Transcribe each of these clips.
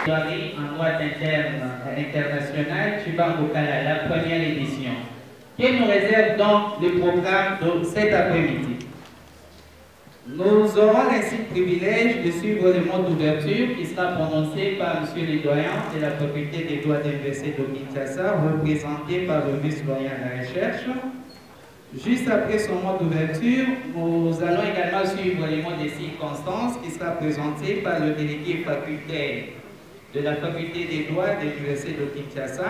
Soirée en droit interne et international, Chiba-Bokala, la première édition. Quel nous réserve donc le programme de cet après-midi? Nous aurons ainsi le privilège de suivre le mot d'ouverture qui sera prononcé par M. le doyen de la faculté des droits de l'Université de Kinshasa, représenté par le vice-doyen de la recherche. Juste après son mot d'ouverture, nous allons également suivre les mots de circonstances qui sera présenté par le délégué facultaire de la faculté des droits de l'Université de Kinshasa.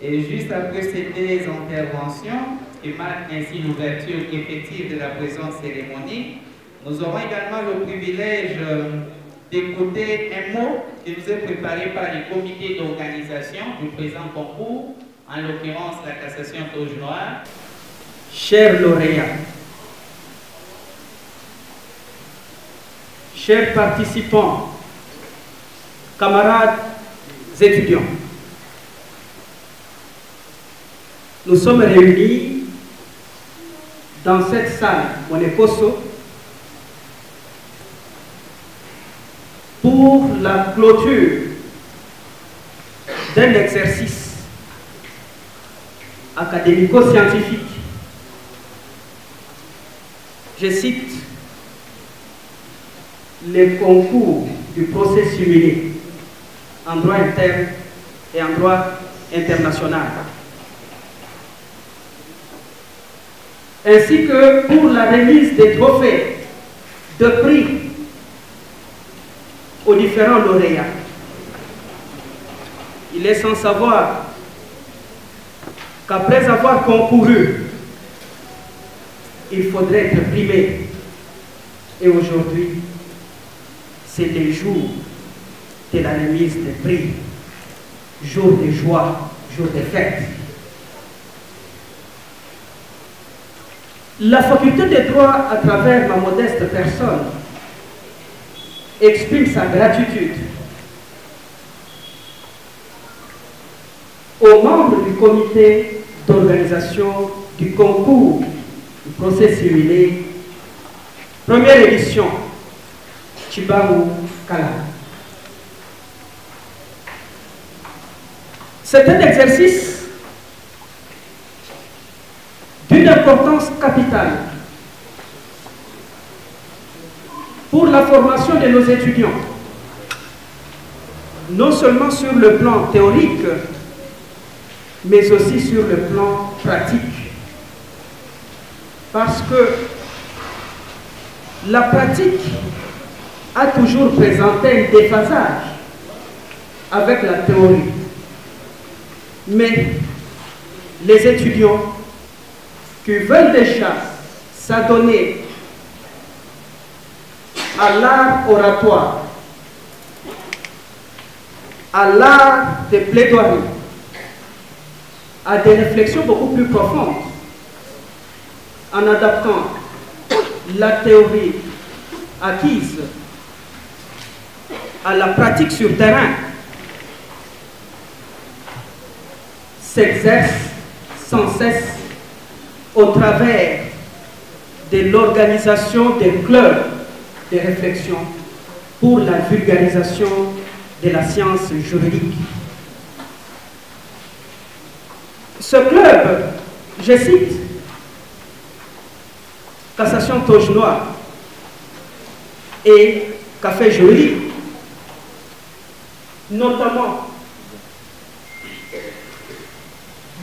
Et juste après ces deux interventions, qui marquent ainsi l'ouverture effective de la présente cérémonie, nous aurons également le privilège d'écouter un mot qui nous est préparé par les comités d'organisation du présent concours, en l'occurrence la cassation Toge Noire. Chers lauréats, chers participants, camarades étudiants, nous sommes réunis dans cette salle Monekoso pour la clôture d'un exercice académico-scientifique. Je cite les concours du procès simulé en droit interne et en droit international, ainsi que pour la remise des trophées de prix aux différents lauréats. Il est sans savoir qu'après avoir concouru, il faudrait être primé. Et aujourd'hui, c'est le jour de la remise des prix, jour de joie, jour de fête. La faculté des droits, à travers ma modeste personne, exprime sa gratitude aux membres du comité d'organisation du concours du procès simulé, première édition, Chiba-Bokala. C'est un exercice d'une importance capitale pour la formation de nos étudiants, non seulement sur le plan théorique, mais aussi sur le plan pratique. Parce que la pratique a toujours présenté un déphasage avec la théorie. Mais les étudiants qui veulent déjà s'adonner à l'art oratoire, à l'art de plaidoirie, à des réflexions beaucoup plus profondes, en adaptant la théorie acquise à la pratique sur terrain, s'exerce sans cesse au travers de l'organisation des clubs de réflexion pour la vulgarisation de la science juridique. Ce club, je cite, Cassation Toge Noire et Café Juridique, notamment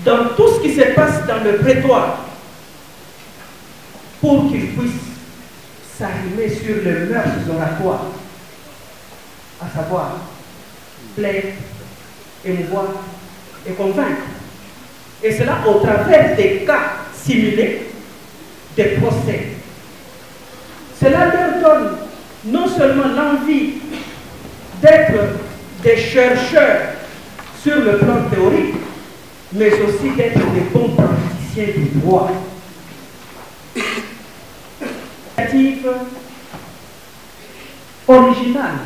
dans tout ce qui se passe dans le prétoire, pour qu'ils puissent s'arrimer sur les mœurs oratoires, à savoir plaire, émouvoir et convaincre. Et cela au travers des cas simulés des procès. Cela leur donne non seulement l'envie d'être des chercheurs sur le plan théorique, mais aussi d'être des bons praticiens du droit. Initiative originale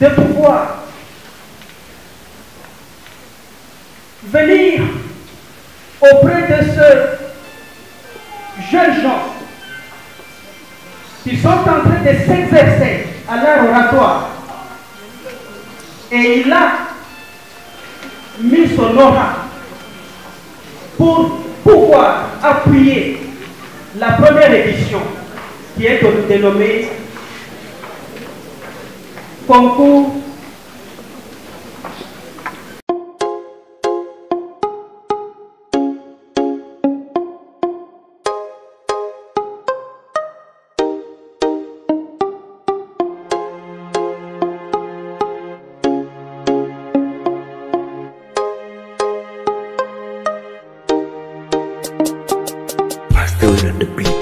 de pouvoir venir auprès de ces jeunes gens qui sont en train de s'exercer à l'art oratoire. Et il a mis son aura pour pouvoir appuyer la première édition qui est dénommée Concours on the beat.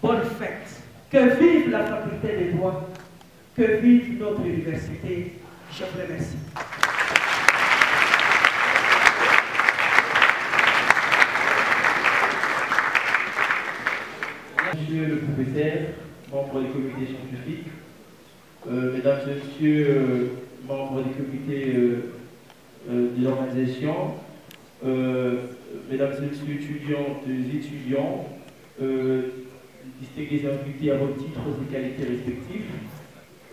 Bonne fête. Que vive la faculté des droits, que vive notre université. Je vous remercie. Monsieur le professeur, membre du comité scientifique, mesdames et messieurs, membres du comité de l'organisation, mesdames et messieurs étudiantes et étudiants, distingués invités à vos titres et qualités respectifs.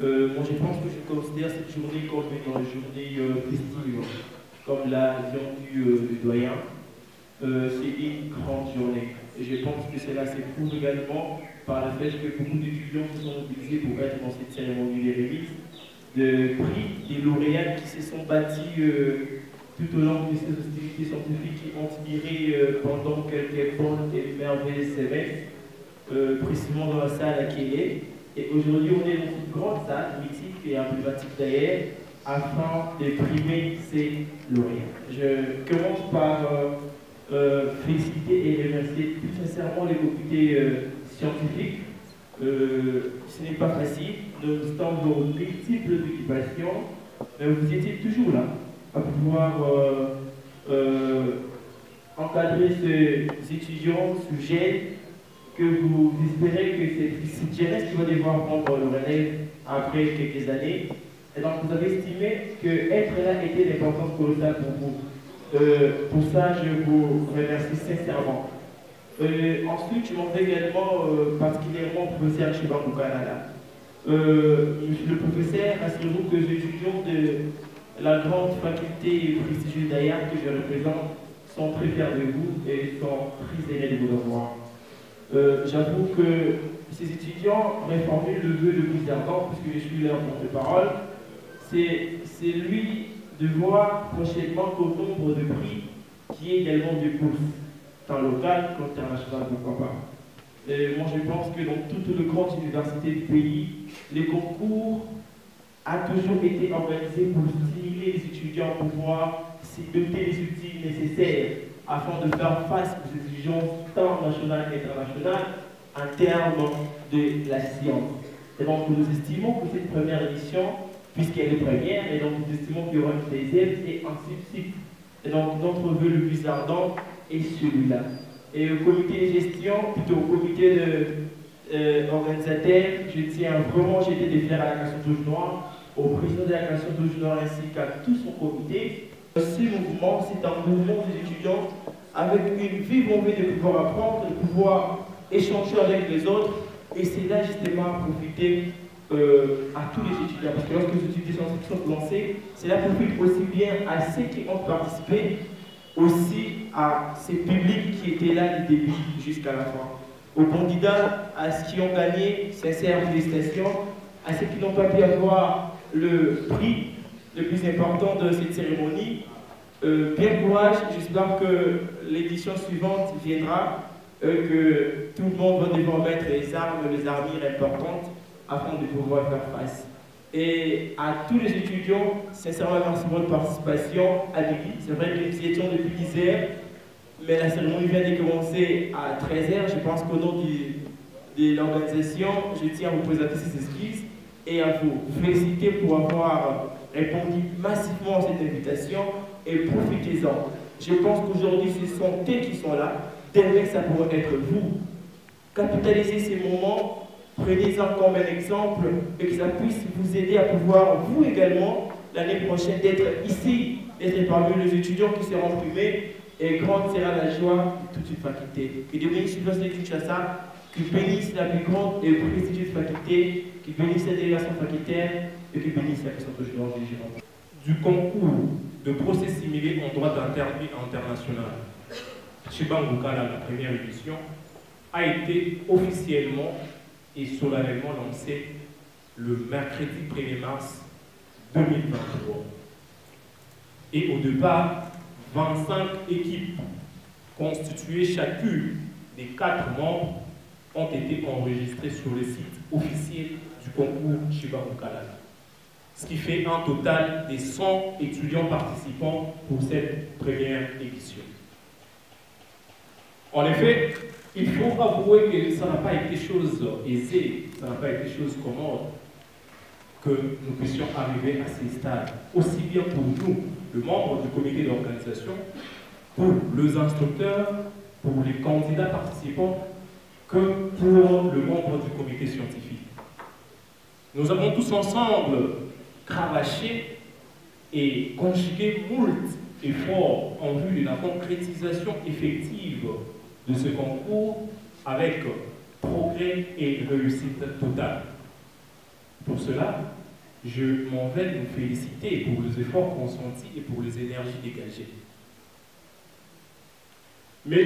Moi, je pense que je considère cette journée comme une journée festive, comme l'a dit du doyen. C'est une grande journée. Et je pense que cela se prouve également par le fait que beaucoup d'étudiants se sont mobilisés pour être dans cette cérémonie de remise de prix des lauréats qui se sont bâtis tout au long de ces hostilités scientifiques qui ont inspiré pendant quelques bonnes et merveilleuses semaines, précisément dans la salle à Kéé. Et aujourd'hui, on est dans une grande salle, mythique et emblématique d'ailleurs, afin de primer ces lauréats. Je commence par féliciter et remercier tout sincèrement les comités scientifiques. Ce n'est pas facile, nonobstant vos multiples occupations, mais vous étiez toujours là à pouvoir encadrer ces étudiants, sujets que vous espérez que c'est cette jeunesse qui va devoir prendre le relais après quelques années. Et donc vous avez estimé qu'être là était d'importance colossale pour vous. Pour ça, je vous remercie sincèrement. Ensuite, je m'en vais également particulièrement au professeur Chiba Boukanala. Monsieur le professeur, assurez-vous que les étudiants de la grande faculté prestigieuse d'Aya que je représente sont très fiers de vous et sont très aimés de vous revoir. J'avoue que ces étudiants auraient formulé le vœu le plus ardent, puisque je suis leur porte-parole, c'est lui de voir prochainement qu'au nombre de prix qui est également des bourses, tant locales qu'internationales, pourquoi pas. Moi je pense que dans toutes les grandes universités du pays, les concours ont toujours été organisés pour stimuler les étudiants à pouvoir se doter des outils nécessaires afin de faire face aux exigences tant nationales qu'internationales en termes de la science. Et donc nous estimons que cette première édition, puisqu'elle est première, et donc nous estimons qu'il y aura une deuxième et ainsi de suite. Et donc notre vœu le plus ardent est celui-là. Et au comité de gestion, plutôt au comité organisateur, je tiens vraiment à jeter des fleurs à la Nation Touche Noire, au président de la Nation Touche Noire ainsi qu'à tout son comité. Ce mouvement, c'est un mouvement des étudiants avec une vive envie de pouvoir apprendre, de pouvoir échanger avec les autres. Et c'est là justement à profiter à tous les étudiants. Parce que lorsque les étudiants sont lancés, cela profite aussi bien à ceux qui ont participé, aussi à ces publics qui étaient là du début jusqu'à la fin. Aux candidats, à ceux qui ont gagné, sincères félicitations. À ceux qui n'ont pas pu avoir le prix le plus important de cette cérémonie, bien courage. J'espère que l'édition suivante viendra, que tout le monde va devoir mettre les armes, les armures importantes afin de pouvoir faire face. Et à tous les étudiants, sincèrement, merci pour votre participation à midi. C'est vrai que nous y étions depuis 10 heures, mais la cérémonie vient de commencer à 13 h. Je pense qu'au nom de l'organisation, je tiens à vous présenter ces excuses et à vous féliciter pour avoir répondu massivement à cette invitation et profitez-en. Je pense qu'aujourd'hui, ce sont eux qui sont là. Demain, ça pourrait être vous. Capitalisez ces moments, prenez-en comme un exemple et que ça puisse vous aider à pouvoir, vous également, l'année prochaine, d'être ici, d'être parmi les étudiants qui seront primés. Et grande sera la joie de toute une faculté. Que Dieu bénisse l'Université de Kinshasa, qu'il bénisse la plus grande et prestigieuse faculté, qu'il bénisse la délégation facultaire et qu'il bénisse la question Touche Noire du concours de procès similé en droit d'interdit international. Chibangu Kala, la première édition, a été officiellement et solennellement lancé le mercredi 1er mars 2023. Et au départ, 25 équipes constituées chacune des 4 membres ont été enregistrées sur le site officiel du concours Chibangu Kala. Ce qui fait un total de 100 étudiants participants pour cette première édition. En effet, il faut avouer que ça n'a pas été chose aisée, ça n'a pas été chose commode que nous puissions arriver à ces stades, aussi bien pour nous, le membre du comité d'organisation, pour les instructeurs, pour les candidats participants, que pour le membre du comité scientifique. Nous avons tous ensemble cravaché et conjugué moult efforts en vue de la concrétisation effective de ce concours avec progrès et réussite totale. Pour cela, je m'en vais nous féliciter pour les efforts consentis et pour les énergies dégagées. Mais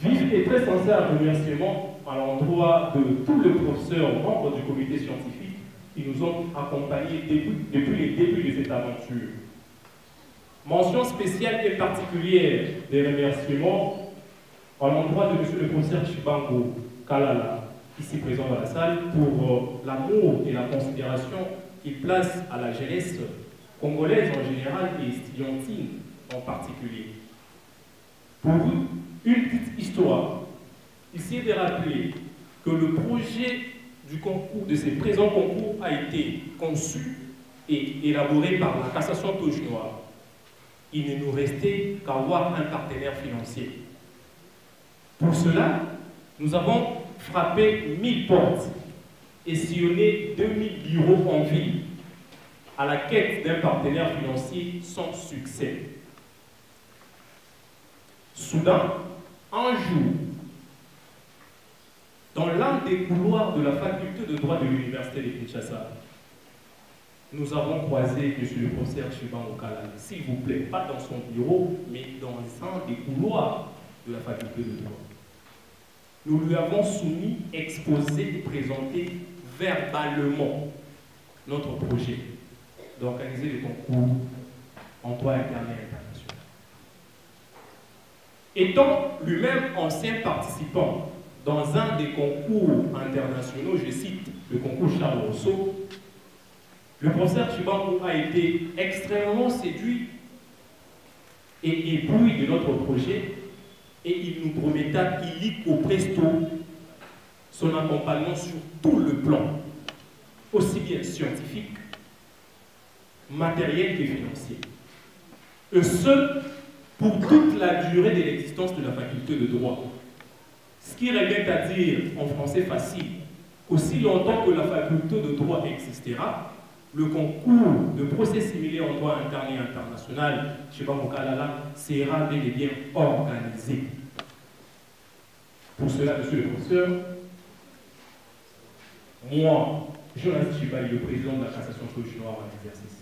vif et très sincère remerciement à l'endroit de tous les professeurs membres du comité scientifique qui nous ont accompagnés depuis les débuts de cette aventure. Mention spéciale et particulière des remerciements à l'endroit de M. le professeur Chibangu Kalala, ici présent dans la salle, pour l'amour et la considération qu'il place à la jeunesse congolaise en général et estudiantine en particulier. Pour une petite histoire, ici est de rappeler que le projet du concours, de ces présents concours, a été conçu et élaboré par la Cassation Touche Noire. Il ne nous restait qu'à avoir un partenaire financier. Pour cela, nous avons frappé 1000 portes et sillonné 2000 bureaux en ville à la quête d'un partenaire financier sans succès. Soudain, un jour, dans l'un des couloirs de la faculté de droit de l'université de Kinshasa, nous avons croisé M. le professeur Chibangu Kala, s'il vous plaît, pas dans son bureau, mais dans un des couloirs de la faculté de droit. Nous lui avons soumis, exposé, présenté verbalement notre projet d'organiser les concours en droit interne et international. Étant lui-même ancien participant dans un des concours internationaux, je cite le concours Charles Rousseau, le professeur Chibangu a été extrêmement séduit et ébloui de notre projet et il nous prometta illico presto son accompagnement sur tout le plan, aussi bien scientifique, matériel que financier. Et ce, pour toute la durée de l'existence de la faculté de droit. Ce qui revient à dire, en français facile, aussi longtemps que la faculté de droit existera, le concours de procès similaires en droit interne et international chez Bamokalala sera bel et bien organisé. Pour cela, monsieur le professeur, moi, Jonas Chibali, le président de la cassation chinoise en exercice,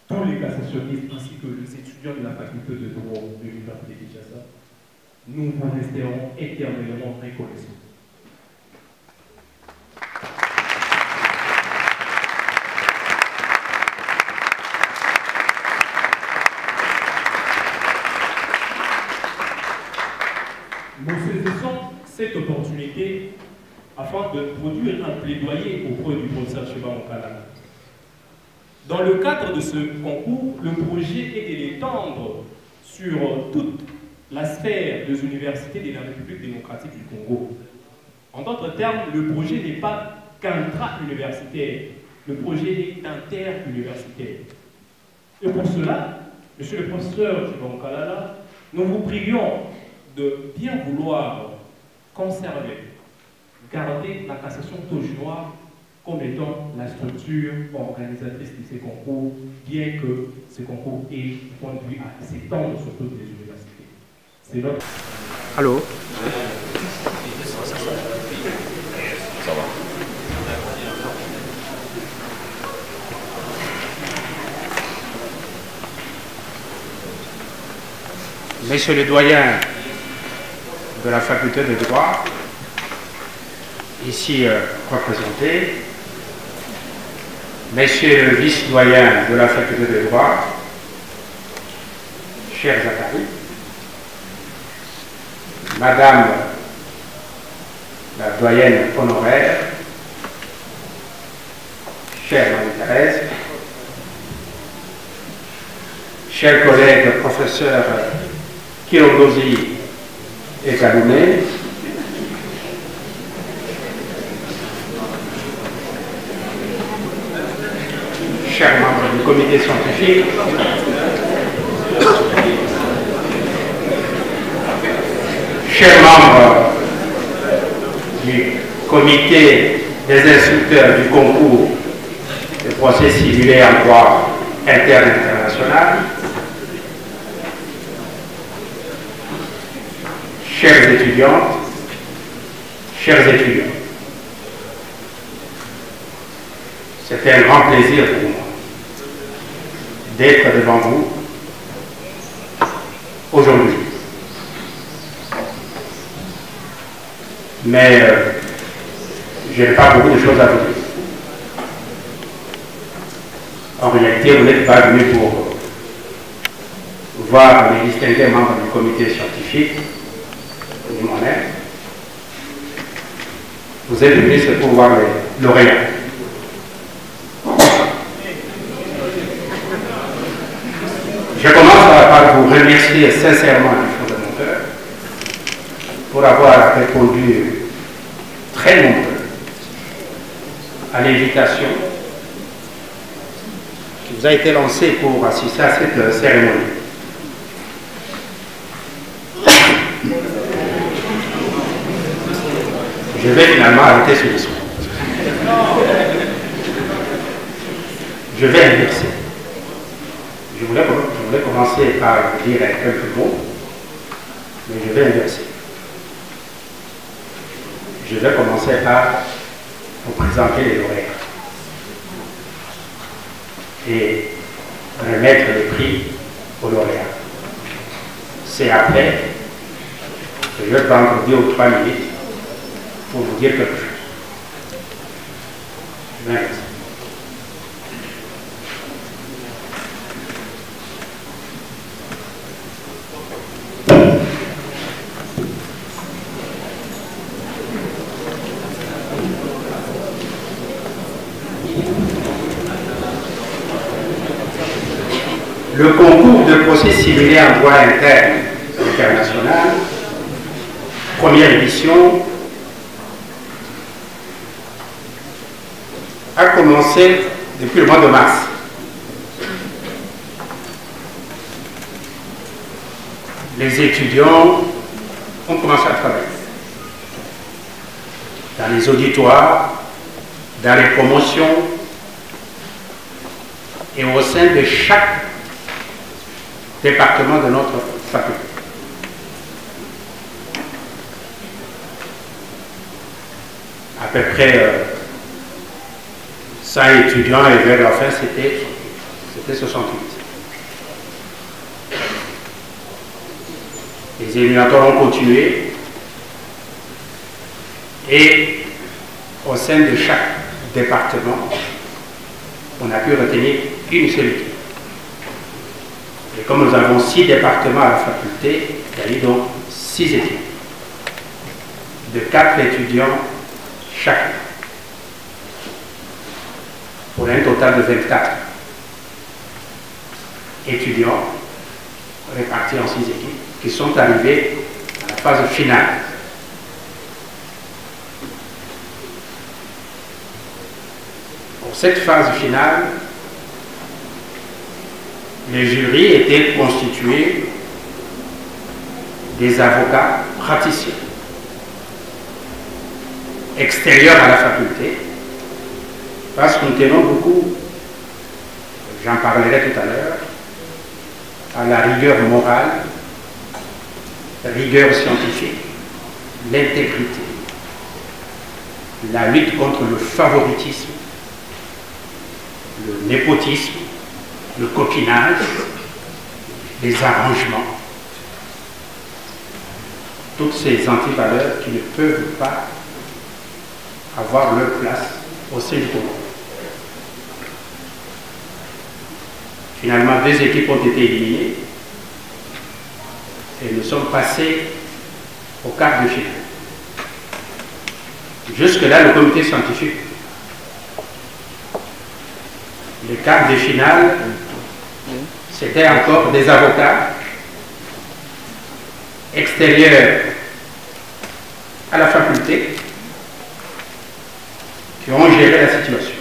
tous les cassationnistes ainsi que les étudiants de la faculté de droit de l'Université de Kinshasa, nous vous resterons éternellement reconnaissants. Nous saisissons cette opportunité afin de produire un plaidoyer auprès du professeur Cheba Mokalala. Dans le cadre de ce concours, le projet est de l'étendre sur toute la sphère des universités de la République démocratique du Congo. En d'autres termes, le projet n'est pas qu'intra-universitaire, le projet est interuniversitaire. Et pour cela, monsieur le professeur Cheba Mokalala, nous vous prions de bien vouloir conserver, garder la cassation Tojinois comme étant la structure organisatrice de ces concours, bien que ce concours ait conduit à s'étendre sur toutes les universités. C'est notre... Allô? Ça va. Monsieur le doyen de la faculté de droit, ici représenté, Monsieur le vice-doyen de la faculté de droit, cher Zachary, Madame la doyenne honoraire, chère Marie-Thérèse, chers collègues professeurs Kirongozi et Kadoumé, chers membres du comité scientifique, chers membres du comité des instructeurs du concours de procès civilé en droit interne et international, chères étudiantes, chers étudiants, c'est un grand plaisir pour moi d'être devant vous aujourd'hui. Mais je n'ai pas beaucoup de choses à vous dire. En réalité, vous n'êtes pas venu pour voir les distingués membres du comité scientifique, ni moi-même. Vous êtes venus pour voir les lauréats. Je commence par vous remercier sincèrement du fond de mon cœur pour avoir répondu très nombreux à l'invitation qui vous a été lancée pour assister à cette cérémonie. Je vais finalement arrêter ce discours. Je vais inverser. Je voulais commencer par vous dire quelques mots, mais je vais inverser. Je vais commencer par vous présenter les lauréats et remettre les prix aux lauréats. C'est après que je vais prendre 2 ou 3 minutes pour vous dire quelque chose. Merci. Le concours de procès civilé en droit interne international, première édition, a commencé depuis le mois de mars. les étudiants ont commencé à travailler. Dans les auditoires, dans les promotions et au sein de chaque département de notre faculté. À peu près 100 étudiants et vers la fin, c'était 68. Les éliminatoires ont continué et au sein de chaque département, on a pu retenir une seule équipe. Et comme nous avons 6 départements à la faculté, il y a eu donc 6 équipes de 4 étudiants chacun, pour un total de 24 étudiants répartis en 6 équipes qui sont arrivés à la phase finale. Pour cette phase finale, les jurys étaient constitués des avocats praticiens extérieurs à la faculté, parce que nous tenons beaucoup, j'en parlerai tout à l'heure, à la rigueur morale, rigueur scientifique, l'intégrité, la lutte contre le favoritisme, le népotisme, le copinage, les arrangements, toutes ces antivaleurs qui ne peuvent pas avoir leur place au sein du concours. Finalement, 2 équipes ont été éliminées et nous sommes passés au quart de finale. Jusque-là, le comité scientifique, le quart de finale, c'était encore des avocats extérieurs à la faculté qui ont géré la situation.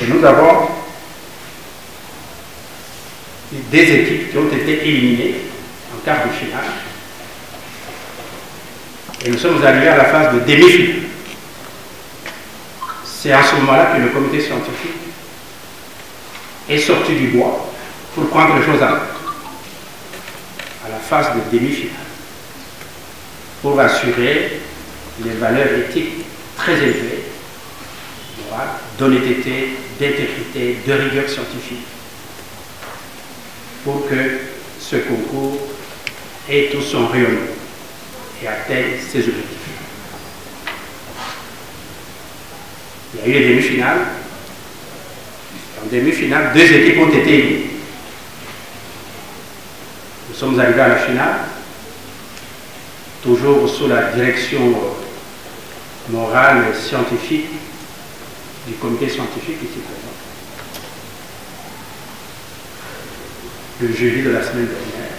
Et nous avons des équipes qui ont été éliminées en quart de finale. Et nous sommes arrivés à la phase de demi-finale. C'est à ce moment-là que le comité scientifique est sorti du bois pour prendre les choses à l'heure, à la phase de demi-finale, pour assurer les valeurs éthiques très élevées, d'honnêteté, d'intégrité, de rigueur scientifique, pour que ce concours ait tout son rayonnement et atteigne ses objectifs. Il y a eu les demi-finales. En demi-finale, 2 équipes ont été éliminées. Nous sommes arrivés à la finale, toujours sous la direction morale et scientifique du comité scientifique ici présent. Le jeudi de la semaine dernière.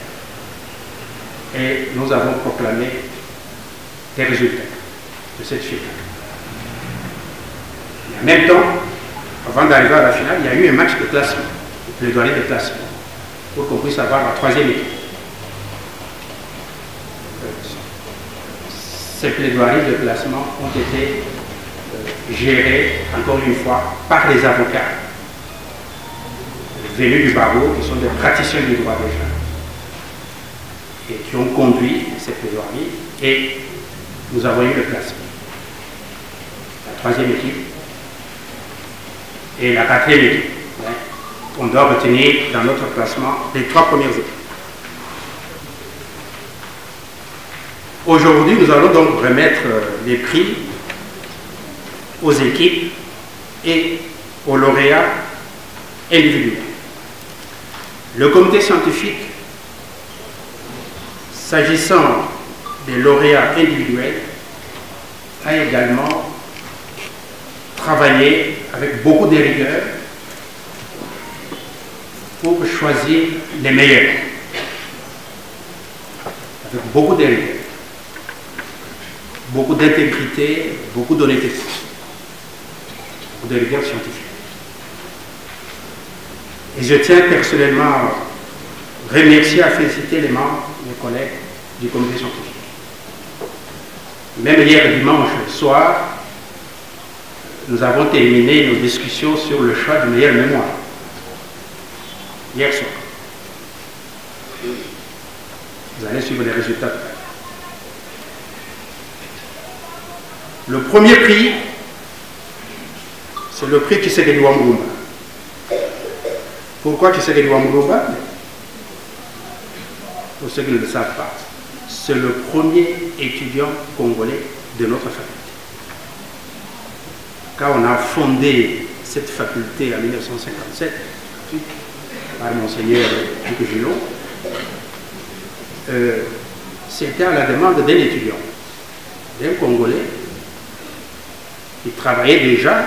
Et nous avons proclamé des résultats de cette finale. En même temps, avant d'arriver à la finale, il y a eu un match de classement, de plaidoyer de classement, pour qu'on puisse avoir la 3e équipe. Ces plaidoiries de classement ont été gérés, encore une fois, par les avocats venus du barreau, qui sont des praticiens du droit déjà, et qui ont conduit ces plaidoiries, et nous avons eu le classement. La 3e équipe et la 4e équipe. On doit retenir dans notre classement les 3 premières équipes. Aujourd'hui, nous allons donc remettre les prix aux équipes et aux lauréats individuels. Le comité scientifique, s'agissant des lauréats individuels, a également travaillé avec beaucoup de rigueur pour choisir les meilleurs. Avec beaucoup de rigueur, beaucoup d'intégrité, beaucoup d'honnêteté, beaucoup de rigueur scientifique. Et je tiens personnellement remercier, à féliciter les membres, mes collègues du comité scientifique. Même hier dimanche soir, nous avons terminé nos discussions sur le choix du meilleur mémoire. Hier soir. Vous allez suivre les résultats. Le premier prix, c'est le prix Tshisekedi Wamulumba. Pourquoi Tshisekedi Wamulumba? Pour ceux qui ne le savent pas, c'est le premier étudiant congolais de notre faculté. Quand on a fondé cette faculté en 1957, par Monseigneur Duc Gillon, c'était à la demande d'un étudiant, d'un Congolais, qui travaillait déjà,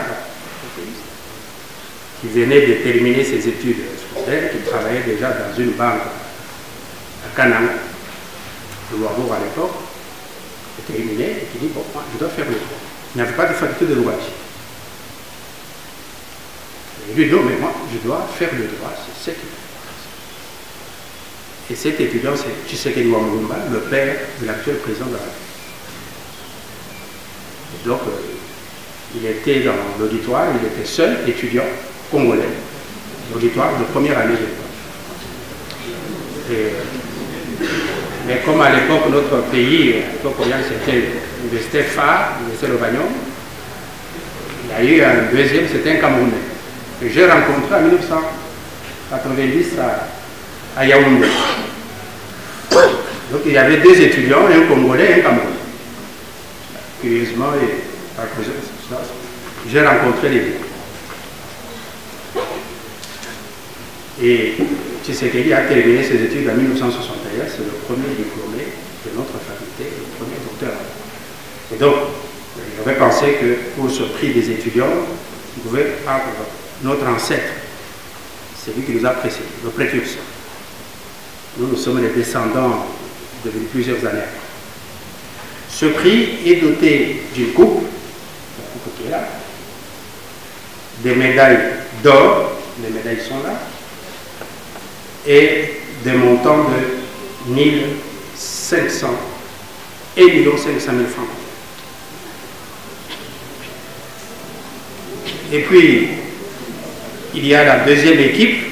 qui venait de terminer ses études secondaires, qui travaillait déjà dans une banque à Kananga, de Ouagadougou à l'époque, terminé, et qui dit, bon, moi, je dois faire le droit. Il n'y avait pas de faculté de droit ici. Il lui dit, non, mais moi, je dois faire le droit, c'est ce qu'il faut. Et cet étudiant, c'est Tshisekedi Wamulumba, le père de l'actuel président de la République. Et donc, il était dans l'auditoire, il était seul étudiant congolais, l'auditoire de première année de l'école. Mais comme à l'époque, notre pays, c'était l'université phare, l'université Lobagnon, il y a eu un deuxième, c'était un Camerounais, que j'ai rencontré en 1990 à Yaoundé. Donc il y avait deux étudiants, un Congolais et un Camerounais. Curieusement, et par cause de ça, j'ai rencontré les deux. Et Tshisekedi a terminé ses études en 1961, c'est le premier diplômé de notre faculté, le premier docteur. Et donc, j'avais pensé que pour ce prix des étudiants, vous pouvez avoir notre ancêtre, c'est lui qui nous a précédés, le précurseur. Nous sommes les descendants depuis plusieurs années. Ce prix est doté d'une coupe, la coupe qui est là, des médailles d'or, les médailles sont là, et des montants de 1500 et 1 500 000 francs. Et puis, il y a la deuxième équipe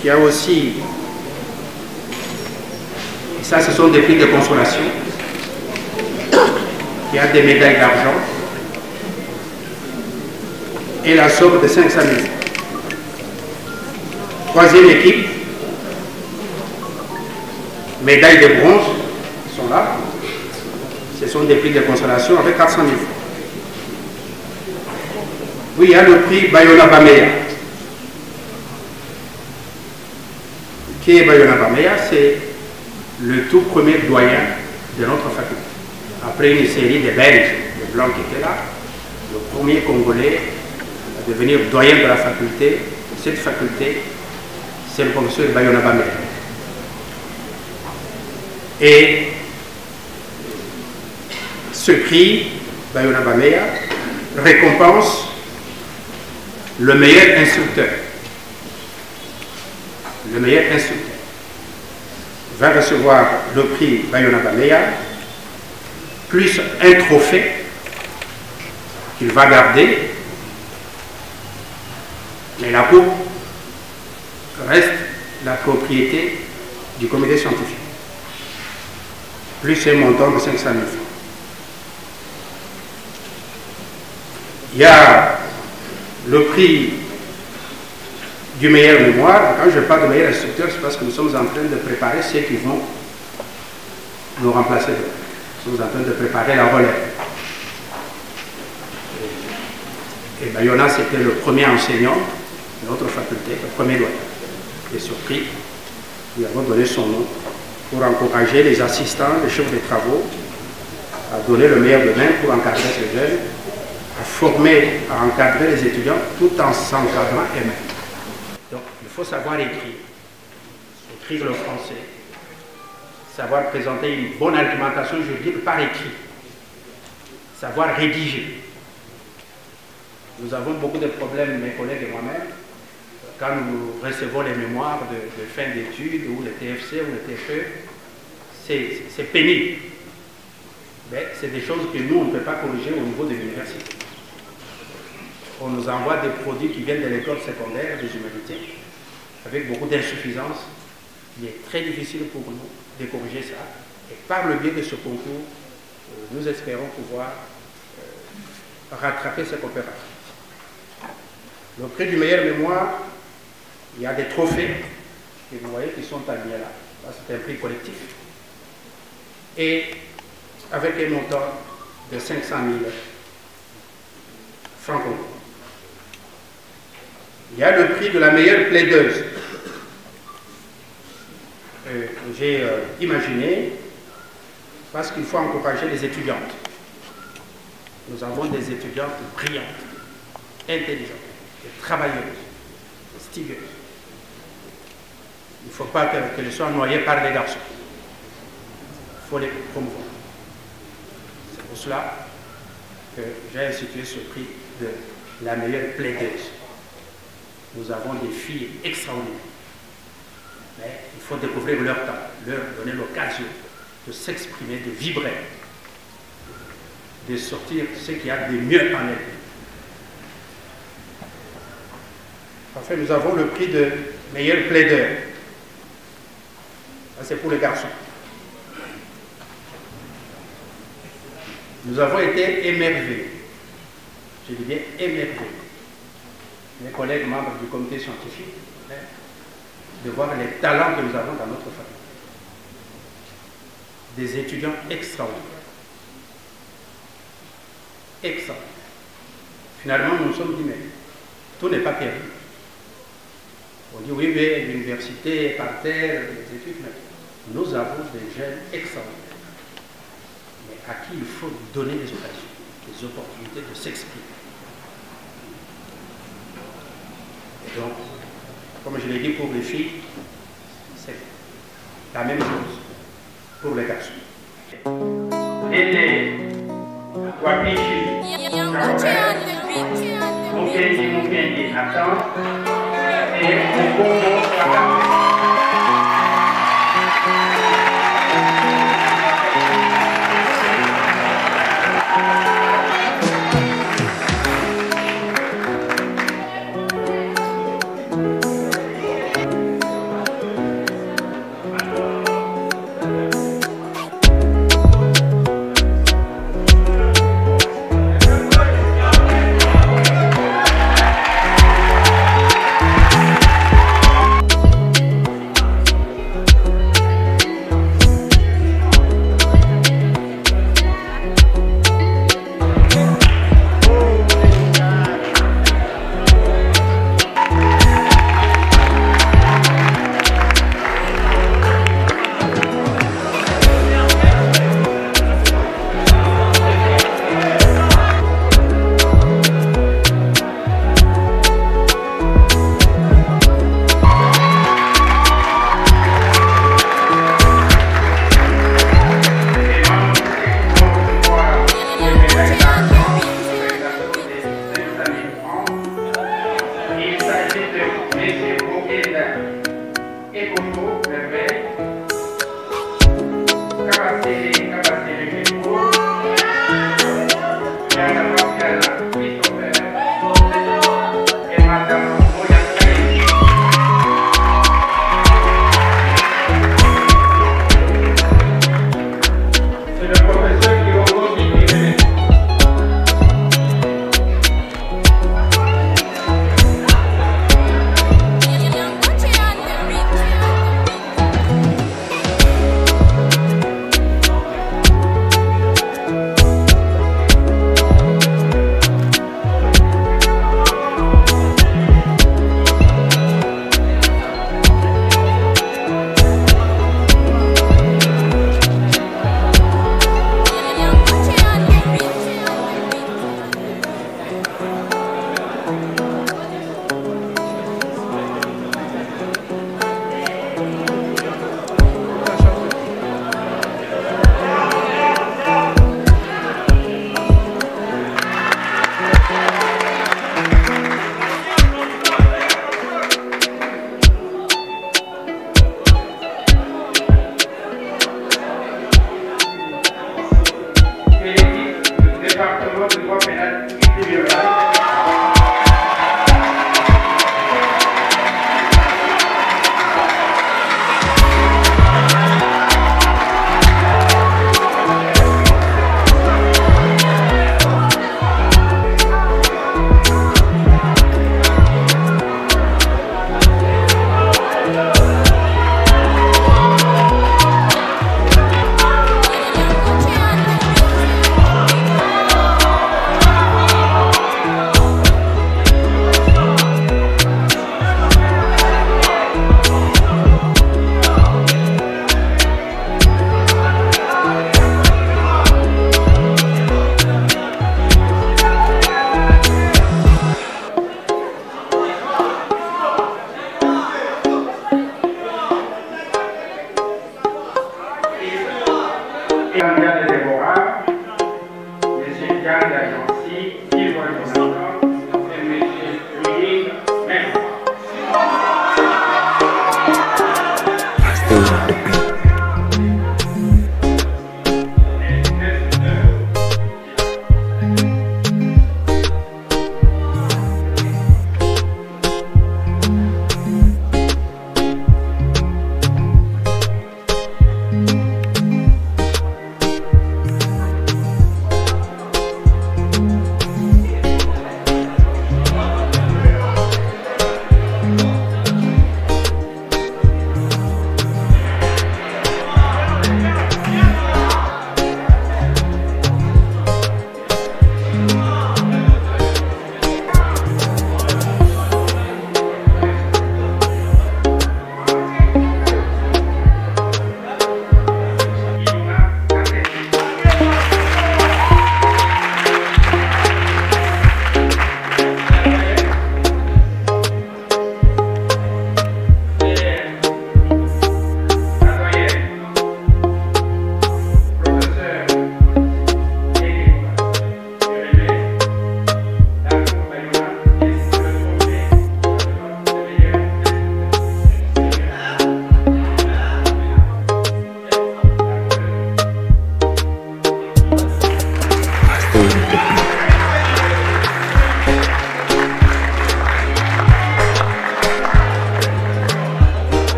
qui a aussi, et ça ce sont des prix de consolation, qui a des médailles d'argent et la somme de 500 000. Troisième équipe, médailles de bronze, ils sont là. Ce sont des prix de consolation avec 400 000 francs. Oui, il y a le prix Bayona Bameya. Qui est Bayona Bameya? C'est le tout premier doyen de notre faculté. Après une série de Belges, de Blancs qui étaient là, le premier Congolais à devenir doyen de la faculté, cette faculté, c'est le professeur Bayona Bameya. Et ce prix, Bayona Bameya, récompense le meilleur instructeur. Le meilleur instructeur va recevoir le prix Bayona Bameya, plus un trophée qu'il va garder, mais la coupe reste la propriété du comité scientifique, plus un montant de 500 000 francs. Il y a le prix du meilleur mémoire. Quand je parle de meilleur instructeur, c'est parce que nous sommes en train de préparer ceux qui vont nous remplacer. Nous sommes en train de préparer la relève. Et Bayona, c'était le premier enseignant de notre faculté, le premier doyen. Et surpris, nous avons donné son nom pour encourager les assistants, les chefs de travaux à donner le meilleur d'eux-mêmes pour encadrer ces jeunes, à former, à encadrer les étudiants tout en s'encadrant eux-mêmes. Donc il faut savoir écrire le français, savoir présenter une bonne argumentation juridique par écrit, savoir rédiger. Nous avons beaucoup de problèmes, mes collègues et moi-même, quand nous recevons les mémoires de fin d'études ou les TFC ou les TFE, c'est pénible. Mais c'est des choses que nous, on ne peut pas corriger au niveau de l'université. On nous envoie des produits qui viennent de l'école secondaire des humanités, avec beaucoup d'insuffisances. Il est très difficile pour nous de corriger ça. Et par le biais de ce concours, nous espérons pouvoir rattraper ces coopérations. Le prix du meilleur mémoire, il y a des trophées que vous voyez qui sont alignés là. Là, c'est un prix collectif. Et avec un montant de 500 000 francs. Il y a le prix de la meilleure plaideuse. J'ai imaginé, parce qu'il faut encourager les étudiantes. Nous avons des étudiantes brillantes, intelligentes, travailleuses, studieuses. Il ne faut pas qu'elles soient noyées par les garçons. Il faut les promouvoir. C'est pour cela que j'ai institué ce prix de la meilleure plaideuse. Nous avons des filles extraordinaires. Mais il faut découvrir leur temps, leur donner l'occasion de s'exprimer, de vibrer, de sortir ce qu'il y a de mieux en elles. Enfin, nous avons le prix de meilleur plaideur. Ça, c'est pour les garçons. Nous avons été émerveillés. Je dis bien émerveillés. Mes collègues membres du comité scientifique, de voir les talents que nous avons dans notre famille. Des étudiants extraordinaires. Extraordinaires. Finalement, nous nous sommes dit, mais tout n'est pas perdu. On dit, oui, mais l'université est par terre, les études, mais nous avons des jeunes extraordinaires. Mais à qui il faut donner des occasions, des opportunités de s'exprimer. Et donc, comme je l'ai dit pour les filles, c'est la même chose pour les garçons. Lélé, Wapichi, Mukendi, Nathan, et Mukongo, et Andrea de Deborah, M. Yann d'Agency, Yves Jonathan et M. Louis Même. Still on the beat.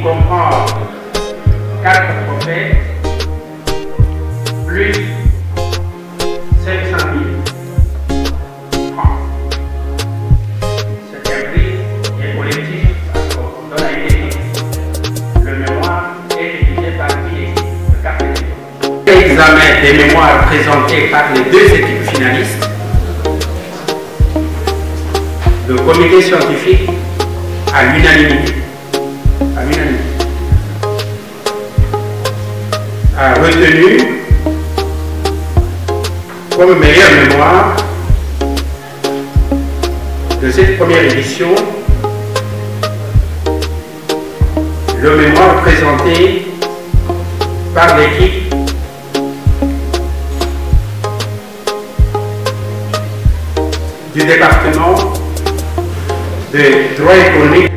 Comprend 4 trophées plus 500 000 francs. C'est un prix est collectif dans la équipe. Le mémoire est rédigé par une équipe de 4 équipes. L'examen des mémoires présentés par les 2 équipes finalistes, le comité scientifique à l'unanimité a retenu comme meilleure mémoire de cette première édition le mémoire présenté par l'équipe du département de droit économique.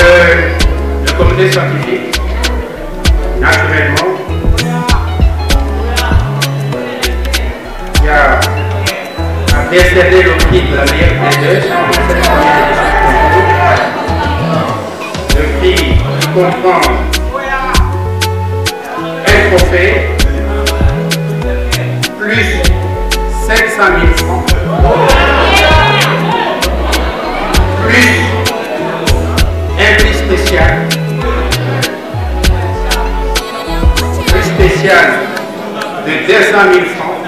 Le comité scientifique, naturellement, qui a décerné le prix de la meilleure des deux sur cette première édition. Le prix comprend un trophée plus spéciale de 200 000 francs,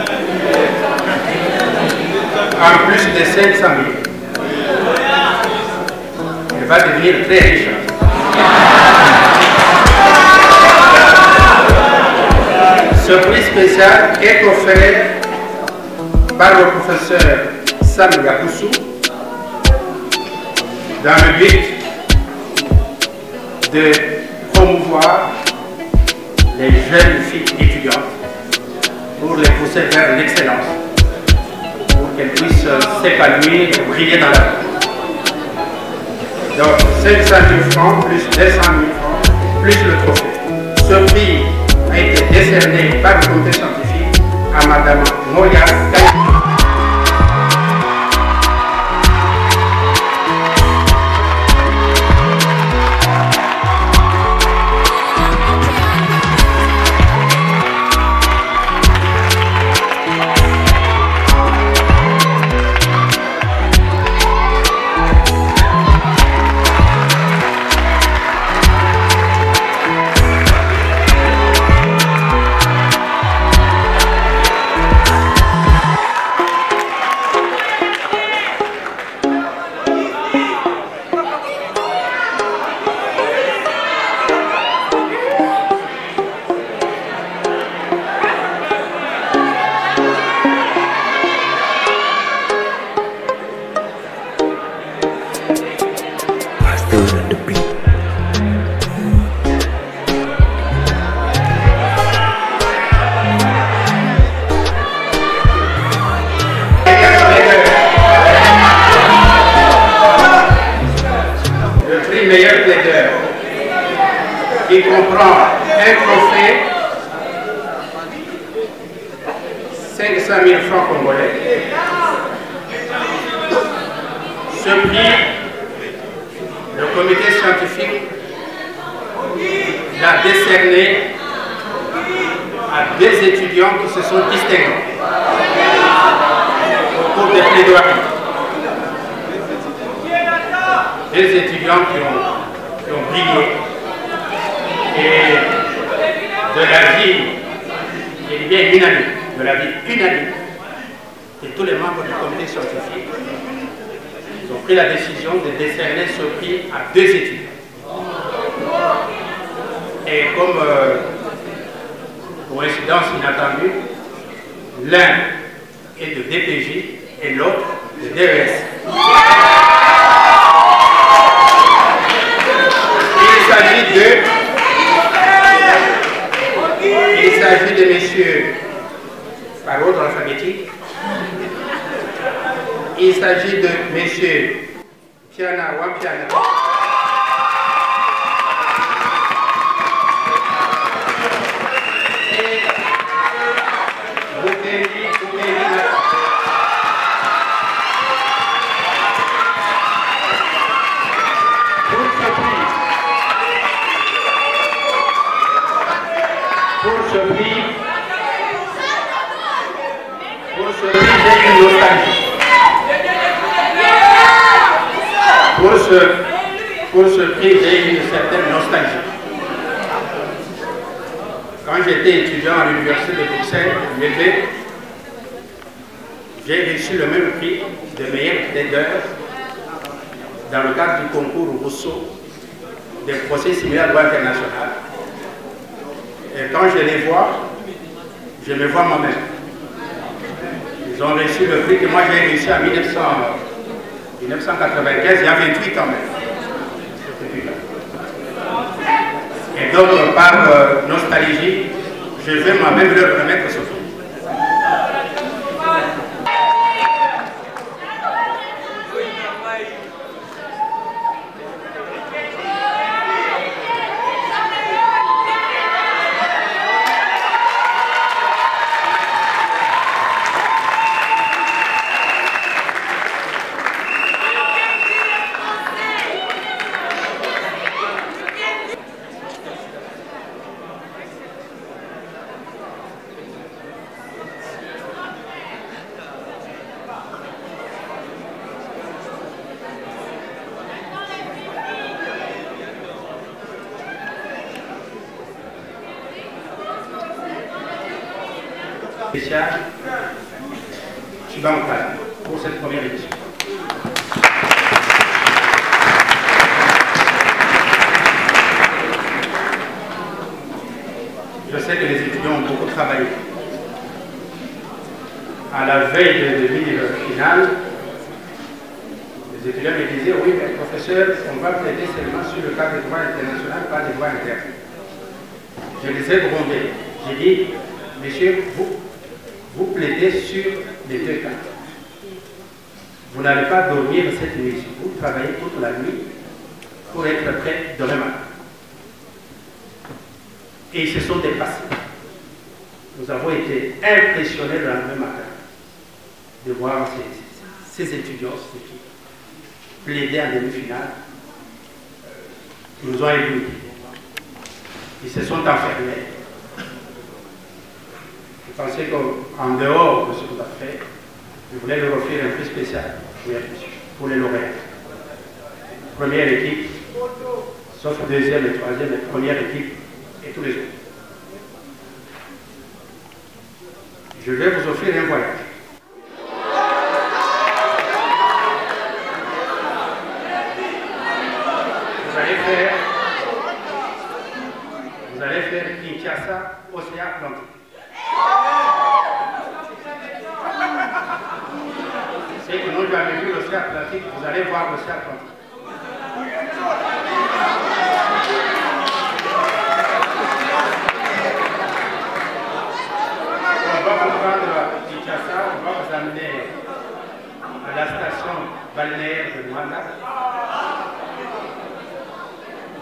en plus de 500 000. Elle va devenir très riche. Ce prix spécial est offert par le professeur Sam Yakoussou dans le but de promouvoir les jeunes filles étudiantes pour les pousser vers l'excellence, pour qu'elles puissent s'épanouir et briller dans la vie. Donc 500 000 francs plus 200 000 francs plus le trophée. Ce prix a été décerné par le comité scientifique à Madame Moya Kaya. Meilleur plaideur qui comprend un trophée, 500 000 francs congolais. Ce prix, le comité scientifique l'a décerné à 2 étudiants qui se sont distingués au cours des plaidoiries. 2 étudiants qui ont brillé et de la vie, je dis bien unanime, de la vie unanime de tous les membres du comité scientifique, ils ont pris la décision de décerner ce prix à 2 étudiants. Et comme coïncidence inattendue, l'un est de DPJ et l'autre de DES. Il s'agit de messieurs par ordre alphabétique. Il s'agit de messieurs Piana Wampiana. Et Boukeli Nata. Pour ce prix, j'ai une nostalgie. Pour ce prix, j'ai une certaine nostalgie. Quand j'étais étudiant à l'université de Bruxelles, j'ai reçu le même prix de meilleur plaideur dans le cadre du concours Rousseau des procès similaires à droit international. Et quand je les vois, je me vois moi-même. Ils ont reçu le prix que moi j'ai reçu en 1995, il y a 28 ans même. Et donc, par nostalgie, je vais moi-même leur remettre ce prix. Spécial Chibankal pour cette première édition. Je sais que les étudiants ont beaucoup travaillé. À la veille de demi-finale, les étudiants me disaient, oui, mais professeur, on va plaider seulement sur le cadre du droit international, pas du droit interne. Je les ai grondés. J'ai dit, messieurs, vous plaidez sur les deux cas. Vous n'allez pas dormir cette nuit. Vous travaillez toute la nuit pour être prêt demain matin. Et ils se sont dépassés. Nous avons été impressionnés le lendemain matin de voir ces étudiants, ces filles, plaider en demi-finale. Ils nous ont éblouis. Ils se sont enfermés. Je pensais qu'en dehors de ce que vous avez fait, je voulais leur offrir un prix spécial pour les lauréats. Première équipe, sauf deuxième et troisième, et première équipe et tous les autres. Je vais vous offrir un voyage. Vous allez faire Kinshasa, Océan Atlantique. C'est que nous avons vu l'océan Atlantique, vous allez voir l'océan Atlantique. On va vous prendre à Kinshasa, on va vous amener à la station balnéaire de Luanda.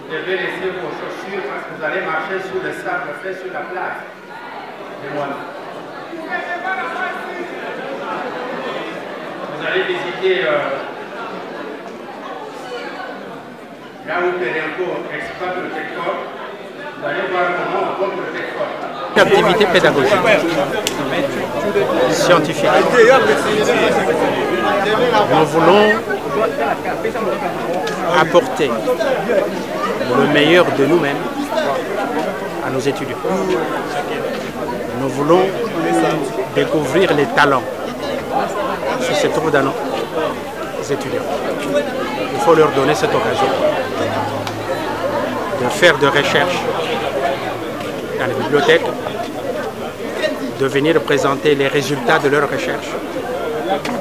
Vous devez laisser vos chaussures parce que vous allez marcher sur le sable fait sur la plage de Luanda. Vous allez visiter là où Pérenco exploite le pétrole. Vous allez voir comment on compte le pétrole. Activité pédagogique, scientifique. Nous voulons apporter le meilleur de nous-mêmes à nos étudiants. Nous voulons découvrir les talents qui se trouvent dans nos étudiants. Il faut leur donner cette occasion de faire de recherche dans les bibliothèques, de venir présenter les résultats de leurs recherches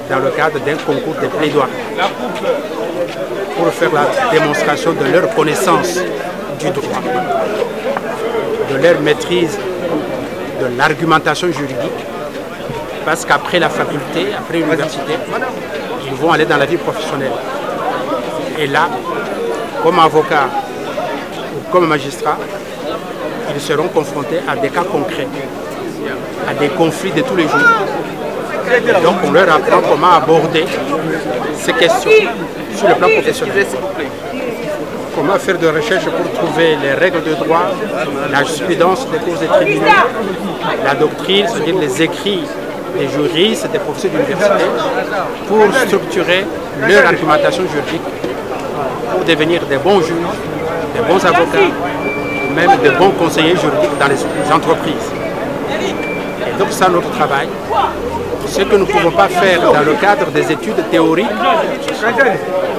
dans le cadre d'un concours de plaidoirie pour faire la démonstration de leur connaissance du droit, de leur maîtrise de l'argumentation juridique, parce qu'après la faculté, après l'université, ils vont aller dans la vie professionnelle. Et là, comme avocat ou comme magistrat, ils seront confrontés à des cas concrets, à des conflits de tous les jours. Donc on leur apprend comment aborder ces questions sur le plan professionnel. Comment faire de recherche pour trouver les règles de droit, la jurisprudence des cours des tribunaux, la doctrine, c'est-à-dire les écrits des juristes, des professeurs d'université, pour structurer leur argumentation juridique, pour devenir des bons juges, des bons avocats, ou même de bons conseillers juridiques dans les entreprises. Et donc ça, notre travail, ce que nous ne pouvons pas faire dans le cadre des études théoriques,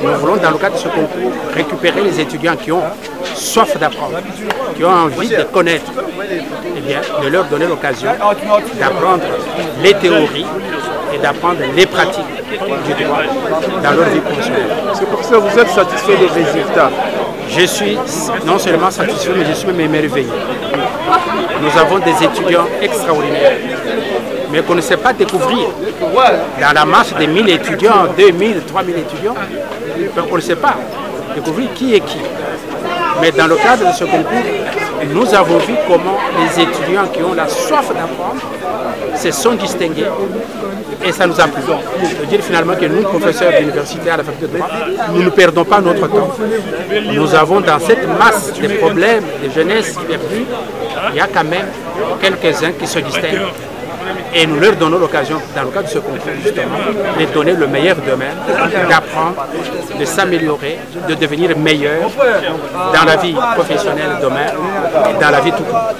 nous voulons dans le cadre de ce concours récupérer les étudiants qui ont soif d'apprendre, qui ont envie de connaître, et bien de leur donner l'occasion d'apprendre les théories et d'apprendre les pratiques du droit dans leur vie professionnelle. C'est pour ça que vous êtes satisfait des résultats? Je suis non seulement satisfait, mais je suis même émerveillé. Nous avons des étudiants extraordinaires, mais qu'on ne sait pas découvrir. Dans la masse des 1000 étudiants, 2000, 3000 étudiants, on ne sait pas découvrir qui est qui. Mais dans le cadre de ce concours, nous avons vu comment les étudiants qui ont la soif d'apprendre se sont distingués. Et ça nous a plu. De dire finalement que nous, professeurs d'université à la faculté de droit, nous ne perdons pas notre temps. Nous avons dans cette masse des problèmes de jeunesse perdue, il y a quand même quelques-uns qui se distinguent. Et nous leur donnons l'occasion, dans le cadre de ce concours justement, de donner le meilleur d'eux-mêmes, d'apprendre, de s'améliorer, de devenir meilleurs dans la vie professionnelle demain et dans la vie tout court.